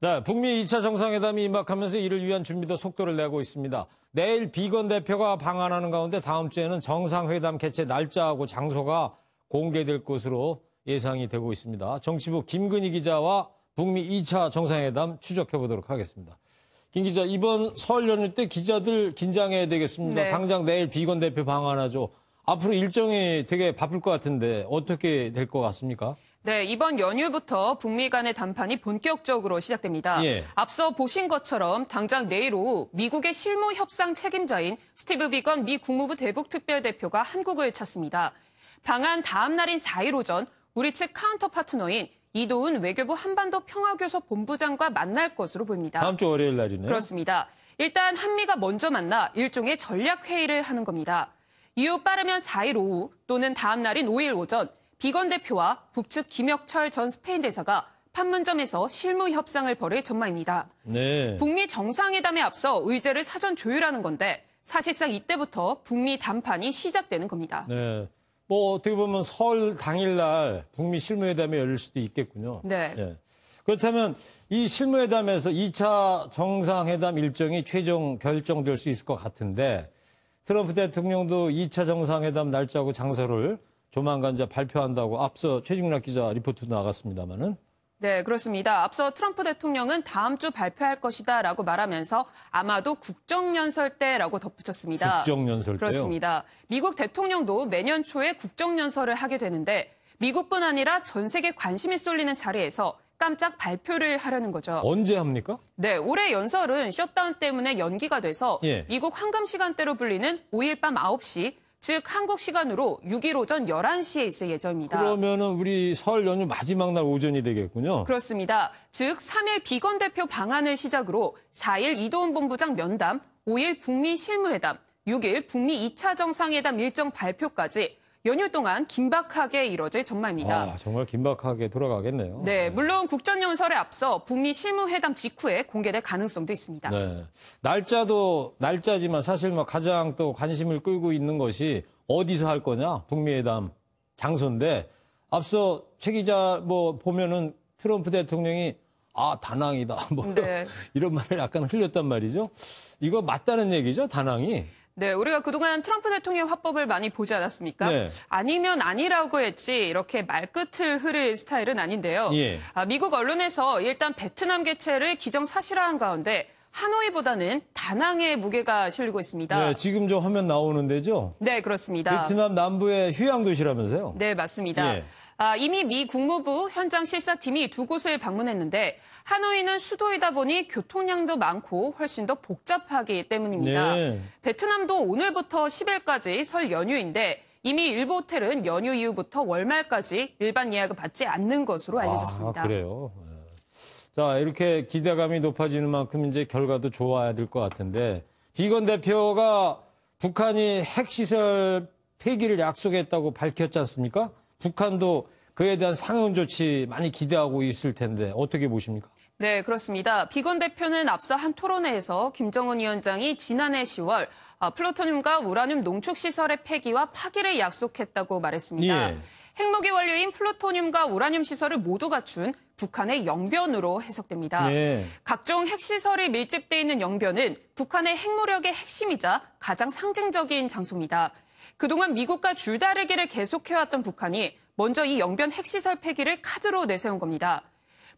네, 북미 2차 정상회담이 임박하면서 이를 위한 준비도 속도를 내고 있습니다. 내일 비건 대표가 방한하는 가운데 다음 주에는 정상회담 개최 날짜하고 장소가 공개될 것으로 예상이 되고 있습니다. 정치부 김근희 기자와 북미 2차 정상회담 추적해 보도록 하겠습니다. 김 기자, 이번 설 연휴 때 기자들 긴장해야 되겠습니다. 네. 당장 내일 비건 대표 방한하죠. 앞으로 일정이 되게 바쁠 것 같은데 어떻게 될 것 같습니까? 네, 이번 연휴부터 북미 간의談판이 본격적으로 시작됩니다. 예. 앞서 보신 것처럼 당장 내일 오후 미국의 실무 협상 책임자인 스티브 비건 미 국무부 대북특별대표가 한국을 찾습니다. 방한 다음 날인 4일 오전 우리 측 카운터 파트너인 이도훈 외교부 한반도 평화교섭 본부장과 만날 것으로 보입니다. 다음 주 월요일 날이네요. 그렇습니다. 일단 한미가 먼저 만나 일종의 전략회의를 하는 겁니다. 이후 빠르면 4일 오후 또는 다음 날인 5일 오전 비건 대표와 북측 김혁철 전 스페인 대사가 판문점에서 실무 협상을 벌일 전망입니다. 네. 북미 정상회담에 앞서 의제를 사전 조율하는 건데 사실상 이때부터 북미談판이 시작되는 겁니다. 네. 뭐 어떻게 보면 설 당일날 북미 실무회담이 열릴 수도 있겠군요. 네. 예. 그렇다면 이 실무회담에서 2차 정상회담 일정이 최종 결정될 수 있을 것 같은데 트럼프 대통령도 2차 정상회담 날짜하고 장소를 조만간 이제 발표한다고 앞서 최중락 기자 리포트도 나갔습니다마는. 네, 그렇습니다. 앞서 트럼프 대통령은 다음 주 발표할 것이다라고 말하면서 아마도 국정연설 때라고 덧붙였습니다. 국정연설 때요? 그렇습니다. 미국 대통령도 매년 초에 국정연설을 하게 되는데 미국뿐 아니라 전 세계 관심이 쏠리는 자리에서 깜짝 발표를 하려는 거죠. 언제 합니까? 네, 올해 연설은 셧다운 때문에 연기가 돼서 예. 미국 황금 시간대로 불리는 5일 밤 9시, 즉 한국 시간으로 6일 오전 11시에 있을 예정입니다. 그러면은 우리 설 연휴 마지막 날 오전이 되겠군요. 그렇습니다. 즉 3일 비건 대표 방한을 시작으로 4일 이도훈 본부장 면담, 5일 북미 실무회담, 6일 북미 2차 정상회담 일정 발표까지 연휴 동안 긴박하게 이뤄질 전망입니다. 아, 정말 긴박하게 돌아가겠네요. 네, 물론 국정연설에 앞서 북미 실무회담 직후에 공개될 가능성도 있습니다. 네. 날짜도 날짜지만 사실 뭐 가장 또 관심을 끌고 있는 것이 어디서 할 거냐? 북미회담 장소인데 앞서 최 기자 뭐 보면은 트럼프 대통령이 다낭이다. 뭐 네. 이런 말을 약간 흘렸단 말이죠. 이거 맞다는 얘기죠, 다낭이. 네, 우리가 그동안 트럼프 대통령 화법을 많이 보지 않았습니까? 네. 아니면 아니라고 했지 이렇게 말끝을 흐릴 스타일은 아닌데요. 예. 미국 언론에서 일단 베트남 개최를 기정사실화한 가운데 하노이보다는 다낭에 무게가 실리고 있습니다. 네, 지금 저 화면 나오는 데죠? 네, 그렇습니다. 베트남 남부의 휴양 도시라면서요? 네, 맞습니다. 예. 이미 미 국무부 현장 실사팀이 두 곳을 방문했는데 하노이는 수도이다 보니 교통량도 많고 훨씬 더 복잡하기 때문입니다. 네. 베트남도 오늘부터 10일까지 설 연휴인데 이미 일부 호텔은 연휴 이후부터 월말까지 일반 예약을 받지 않는 것으로 알려졌습니다. 그래요? 자, 이렇게 기대감이 높아지는 만큼 이제 결과도 좋아야 될 것 같은데 비건 대표가 북한이 핵시설 폐기를 약속했다고 밝혔지 않습니까? 북한도 그에 대한 상응 조치 많이 기대하고 있을 텐데 어떻게 보십니까? 네, 그렇습니다. 비건 대표는 앞서 한 토론회에서 김정은 위원장이 지난해 10월 플루토늄과 우라늄 농축시설의 폐기와 파기를 약속했다고 말했습니다. 예. 핵무기 원료인 플루토늄과 우라늄 시설을 모두 갖춘 북한의 영변으로 해석됩니다. 네. 각종 핵시설이 밀집돼 있는 영변은 북한의 핵무력의 핵심이자 가장 상징적인 장소입니다. 그동안 미국과 줄다리기를 계속해왔던 북한이 먼저 이 영변 핵시설 폐기를 카드로 내세운 겁니다.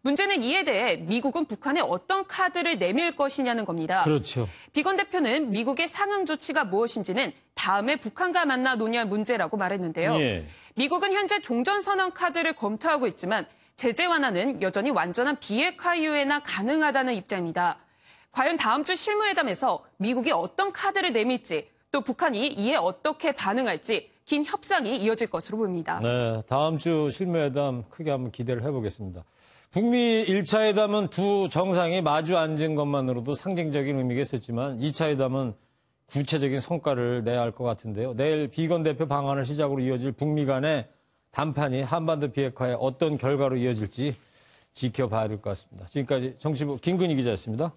문제는 이에 대해 미국은 북한에 어떤 카드를 내밀 것이냐는 겁니다. 그렇죠. 비건 대표는 미국의 상응 조치가 무엇인지는 다음에 북한과 만나 논의할 문제라고 말했는데요. 예. 미국은 현재 종전선언 카드를 검토하고 있지만 제재 완화는 여전히 완전한 비핵화 이후에나 가능하다는 입장입니다. 과연 다음 주 실무회담에서 미국이 어떤 카드를 내밀지 또 북한이 이에 어떻게 반응할지 긴 협상이 이어질 것으로 보입니다. 네, 다음 주 실무회담 크게 한번 기대를 해보겠습니다. 북미 1차 회담은 두 정상이 마주 앉은 것만으로도 상징적인 의미가 있었지만 2차 회담은 구체적인 성과를 내야 할 것 같은데요. 내일 비건 대표 방한을 시작으로 이어질 북미 간의談판이 한반도 비핵화에 어떤 결과로 이어질지 지켜봐야 될 것 같습니다. 지금까지 정치부 김근희 기자였습니다.